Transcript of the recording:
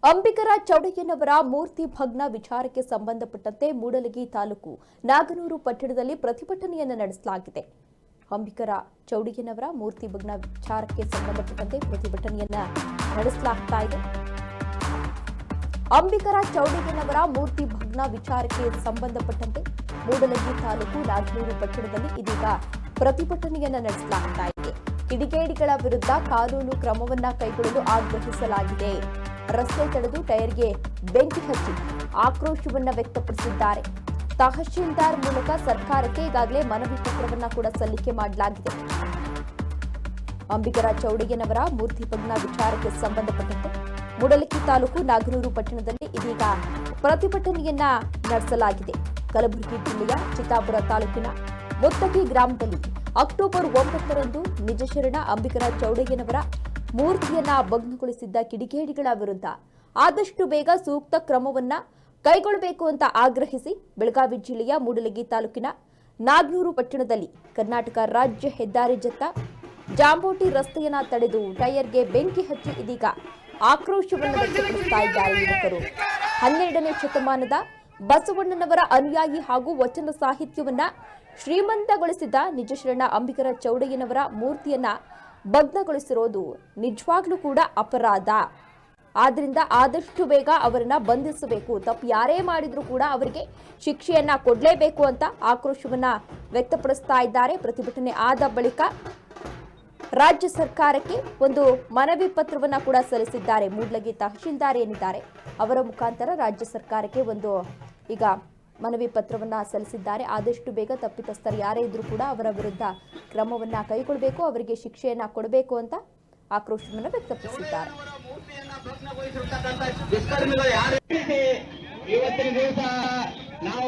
ಅಂಬಿಗರ ಚೌಡಯ್ಯನವರ ಮೂರ್ತಿ ಭಗ್ನ ವಿಚಾರಕ್ಕೆ ಸಂಬಂಧಪಟ್ಟಂತೆ ಮೂಡಲಗಿ ತಾಲೂಕು ನಾಗನೂರು ಪಟ್ಟಣದಲ್ಲಿ ಪ್ರತಿಭಟನೆಯನ್ನು ನಡೆಸಲಾಗಿದೆ. ಅಂಬಿಗರ ಚೌಡಯ್ಯನವರ ಮೂರ್ತಿ ಭಗ್ನ ವಿಚಾರಕ್ಕೆ ಸಂಬಂಧಪಟ್ಟಂತೆ ಪ್ರತಿಭಟನೆಯನ್ನ ನಡೆಸಲಾಗ್ತಾ ಇದೆ. ಅಂಬಿಗರ ಚೌಡಯ್ಯನವರ ಮೂರ್ತಿ ಭಗ್ನ ವಿಚಾರಕ್ಕೆ ಸಂಬಂಧಪಟ್ಟಂತೆ ಮೂಡಲಗಿ ತಾಲೂಕು ನಾಗನೂರು ಪಟ್ಟಣದಲ್ಲಿ ಇದೀಗ ಪ್ರತಿಭಟನೆಯನ್ನ ನಡೆಸಲಾಗ್ತಾ ಇದೆ. ಕಿಡಿಗೇಡಿಗಳ ವಿರುದ್ಧ ಕಾನೂನು ಕ್ರಮವನ್ನ ಕೈಗೊಳ್ಳಲು ಆಗ್ರಹಿಸಲಾಗಿದೆ. ರಸ್ತೆ ತಡೆದು ಟೈರ್ಗೆ ಬೆಂಕಿ ಹಚ್ಚಿ ಆಕ್ರೋಶವನ್ನ ವ್ಯಕ್ತಪಡಿಸಿದ್ದಾರೆ. ತಹಶೀಲ್ದಾರ್ ಮೂಲಕ ಸರ್ಕಾರಕ್ಕೆ ಈಗಾಗಲೇ ಮನವಿ ಪತ್ರವನ್ನ ಕೂಡ ಸಲ್ಲಿಕೆ ಮಾಡಲಾಗಿದೆ. ಅಂಬಿಗರ ಚೌಡಯ್ಯನವರ ಮೂರ್ತಿ ಭಗ್ನ ವಿಚಾರಕ್ಕೆ ಸಂಬಂಧಪಟ್ಟಂತೆ ಮೂಡಲಗಿ ತಾಲೂಕು ನಾಗನೂರು ಪಟ್ಟಣದಲ್ಲಿ ಇದೀಗ ಪ್ರತಿಭಟನೆಯನ್ನ ನಡೆಸಲಾಗಿದೆ. ಕಲಬುರಗಿ ಜಿಲ್ಲೆಯ ಚಿತ್ತಾಪುರ ತಾಲೂಕಿನ ಮುತ್ತಗಿ ಗ್ರಾಮದಲ್ಲಿ ಅಕ್ಟೋಬರ್ 9ರಂದು ನಿಜಶರಣ ಅಂಬಿಗರ ಚೌಡಯ್ಯನವರ ಮೂರ್ತಿಯನ್ನ ಭಗ್ನಗೊಳಿಸಿದ್ದ ಕಿಡಿಗೇಡಿಗಳ ವಿರುದ್ಧ ಆದಷ್ಟು ಬೇಗ ಸೂಕ್ತ ಕ್ರಮವನ್ನ ಕೈಗೊಳ್ಳಬೇಕು ಅಂತ ಆಗ್ರಹಿಸಿ ಬೆಳಗಾವಿ ಜಿಲ್ಲೆಯ ಮೂಡಲಗಿ ತಾಲೂಕಿನ ನಾಗನೂರು ಪಟ್ಟಣದಲ್ಲಿ ಕರ್ನಾಟಕ ರಾಜ್ಯ ಹೆದ್ದಾರಿ ಜತ್ತ ಜಾಂಬೋಟಿ ರಸ್ತೆಯನ್ನ ತಡೆದು ಟೈರ್ಗೆ ಬೆಂಕಿ ಹಚ್ಚಿ ಇದೀಗ ಆಕ್ರೋಶವನ್ನು ವ್ಯಕ್ತಪಡಿಸ್ತಾ ಇದ್ದಾರೆ ಯುವಕರು. 12ನೇ ಶತಮಾನದ ಬಸವಣ್ಣನವರ ಅನುಯಾಯಿ ಹಾಗೂ ವಚನ ಸಾಹಿತ್ಯವನ್ನ ಶ್ರೀಮಂತಗೊಳಿಸಿದ ನಿಜಶರಣ ಅಂಬಿಗರ ಚೌಡಯ್ಯನವರ ಮೂರ್ತಿಯನ್ನ ಭಗ್ನಗೊಳಿಸಿರೋದು ನಿಜವಾಗ್ಲೂ ಕೂಡ ಅಪರಾಧ. ಆದ್ರಿಂದ ಆದಷ್ಟು ಬೇಗ ಅವರನ್ನ ಬಂಧಿಸಬೇಕು. ತಪ್ಪು ಯಾರೇ ಮಾಡಿದ್ರು ಕೂಡ ಅವರಿಗೆ ಶಿಕ್ಷೆಯನ್ನ ಕೊಡಲೇಬೇಕು ಅಂತ ಆಕ್ರೋಶವನ್ನ ವ್ಯಕ್ತಪಡಿಸ್ತಾ ಇದ್ದಾರೆ. ಪ್ರತಿಭಟನೆ ಆದ ಬಳಿಕ ರಾಜ್ಯ ಸರ್ಕಾರಕ್ಕೆ ಒಂದು ಮನವಿ ಪತ್ರವನ್ನ ಕೂಡ ಸಲ್ಲಿಸಿದ್ದಾರೆ. ಮೂಡಲಗಿ ತಹಶೀಲ್ದಾರ್ ಏನಿದ್ದಾರೆ ಅವರ ಮುಖಾಂತರ ರಾಜ್ಯ ಸರ್ಕಾರಕ್ಕೆ ಒಂದು ಈಗ ಮನವಿ ಪತ್ರವನ್ನ ಸಲ್ಲಿಸಿದ್ದಾರೆ. ಆದಷ್ಟು ಬೇಗ ತಪ್ಪಿತಸ್ಥರು ಯಾರೇ ಇದ್ರೂ ಕೂಡ ಅವರ ವಿರುದ್ಧ ಕ್ರಮವನ್ನ ಕೈಗೊಳ್ಳಬೇಕು, ಅವರಿಗೆ ಶಿಕ್ಷೆಯನ್ನ ಕೊಡಬೇಕು ಅಂತ ಆಕ್ರೋಶವನ್ನು ವ್ಯಕ್ತಪಡಿಸಿದ್ದಾರೆ. ಇವತ್ತಿನ ದಿವಸ ನಾವು